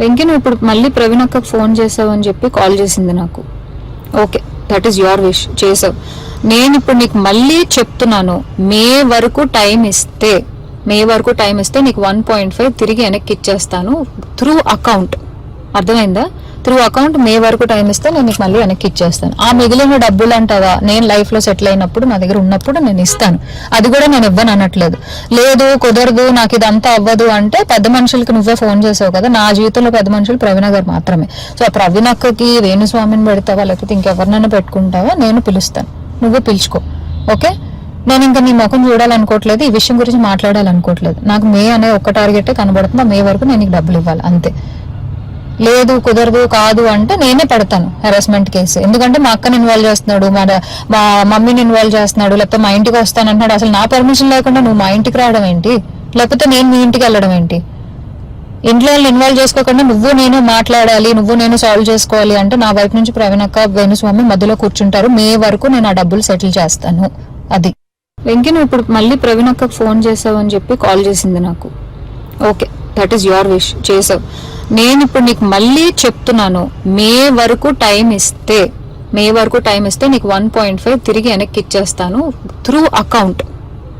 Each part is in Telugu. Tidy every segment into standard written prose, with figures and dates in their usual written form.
వెంకీ నువ్వు ఇప్పుడు మళ్ళీ ప్రవీణ్ అక్కకు ఫోన్ చేసావు అని చెప్పి కాల్ చేసింది నాకు. Okay, that is your wish, చేసావు. నేను ఇప్పుడు నీకు మళ్ళీ చెప్తున్నాను, మే వరకు టైం ఇస్తే నీకు 1.5 తిరిగి వెనక్కి ఇచ్చేస్తాను త్రూ అకౌంట్. అర్థమైందా? త్రూ అకౌంట్ మే వరకు టైం ఇస్తే నేను నీకు మళ్ళీ వెనక్కి ఇచ్చేస్తాను. ఆ మిగిలిన డబ్బులు అంటావా, నేను లైఫ్ లో సెటిల్ అయినప్పుడు నా దగ్గర ఉన్నప్పుడు నేను ఇస్తాను. అది కూడా నేను ఇవ్వను అనట్లేదు. లేదు కుదరదు నాకు ఇదంతా అవ్వదు అంటే పెద్ద మనుషులకి నువ్వే ఫోన్ చేసావు కదా. నా జీవితంలో పెద్ద మనుషులు ప్రవీణ గారు మాత్రమే. సో ఆ ప్రవీణ అక్కకి వేణుస్వామిని పెడతావా లేకపోతే ఇంకెవరినైనా పెట్టుకుంటావా, నేను పిలుస్తాను, నువ్వు పిలుచుకో. ఓకే, నేను ఇంకా నీ ముఖం చూడాలనుకోవట్లేదు, ఈ విషయం గురించి మాట్లాడాలనుకోవట్లేదు. నాకు మే అనే ఒక్క టార్గెటే కనబడుతుంది, మే వరకు నేను నీకు డబ్బులు ఇవ్వాలి అంతే. లేదు కాదు అంటే నేనే పెడతాను హెరాస్మెంట్ కేసు. ఎందుకంటే మా అక్కని ఇన్వాల్వ్ చేస్తున్నాడు, మా మమ్మీని ఇన్వాల్వ్ చేస్తున్నాడు, లేకపోతే మా ఇంటికి వస్తానంటున్నాడు. అసలు నా పర్మిషన్ లేకుండా నువ్వు మా ఇంటికి రావడం ఏంటి, లేకపోతే నేను మీ ఇంటికి వెళ్ళడం ఏంటి? ఇంట్లో ఇన్వాల్వ్ చేసుకోకుండా నువ్వు నేను మాట్లాడాలి, నువ్వు నేను సాల్వ్ చేసుకోవాలి అంటే నా వైపు నుంచి ప్రవీణ్ అక్క వేణుస్వామి మధ్యలో కూర్చుంటారు. మే వరకు నేను ఆ డబ్బులు సెటిల్ చేస్తాను. అది వెంకీ నువ్వు ఇప్పుడు మళ్ళీ ప్రవీణ్ అక్కకు ఫోన్ చేసావు అని చెప్పి కాల్ చేసింది నాకు. Okay, that is your wish, చేసావు. నేను ఇప్పుడు నీకు మళ్ళీ చెప్తున్నాను, మే వరకు టైం ఇస్తే నీకు 1.5 తిరిగి వెనక్కి ఇచ్చేస్తాను త్రూ అకౌంట్.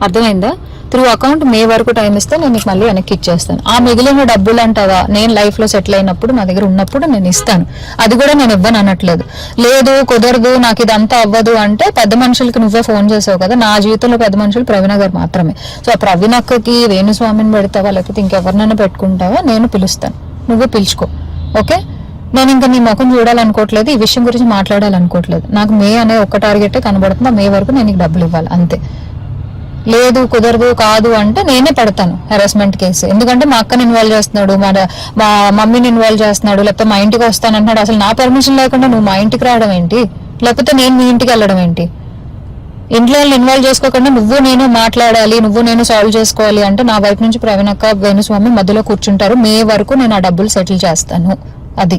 అర్థమైందా? త్రూ అకౌంట్ మే వరకు టైం ఇస్తే నేను నీకు మళ్ళీ వెనక్కి ఇచ్చేస్తాను. ఆ మిగిలిన డబ్బులు అంటావా, నేను లైఫ్ లో సెటిల్ అయినప్పుడు నా దగ్గర ఉన్నప్పుడు నేను ఇస్తాను. అది కూడా నేను ఇవ్వను అనట్లేదు. లేదు కుదరదు నాకు ఇదంతా అవ్వదు అంటే పెద్ద మనుషులకి నువ్వే ఫోన్ చేసావు కదా. నా జీవితంలో పెద్ద మనుషులు ప్రవీణ గారు మాత్రమే. సో ఆ ప్రవీణ అక్కకి వేణుస్వామిని పెడతావా లేకపోతే ఇంకెవరినైనా పెట్టుకుంటావా, నేను పిలుస్తాను, నువ్వు పిలుచుకో. ఓకే, నేను ఇంకా నీ ముఖం చూడాలనుకోవట్లేదు, ఈ విషయం గురించి మాట్లాడాలనుకోవట్లేదు. నాకు మే అనే ఒక్క టార్గెటే కనబడుతుంది, మే వరకు నేను నీకు డబ్బులు ఇవ్వాలి అంతే. లేదు కాదు అంటే నేనే పెడతాను హెరాస్మెంట్ కేసు. ఎందుకంటే మా అక్కని ఇన్వాల్వ్ చేస్తున్నాడు, మా మమ్మీని ఇన్వాల్వ్ చేస్తున్నాడు, లేకపోతే మా ఇంటికి వస్తానంటున్నాడు. అసలు నా పర్మిషన్ లేకుండా నువ్వు మా ఇంటికి రావడం ఏంటి, లేకపోతే నేను మీ ఇంటికి వెళ్ళడం ఏంటి? ఇంట్లో ఇన్వాల్వ్ చేసుకోకుండా నువ్వు నేను మాట్లాడాలి, నువ్వు నేను సాల్వ్ చేసుకోవాలి అంటే నా వైపు నుంచి ప్రవీణ్ అక్క వేణుస్వామి మధ్యలో కూర్చుంటారు. మే వరకు నేను ఆ డబ్బులు సెటిల్ చేస్తాను. అది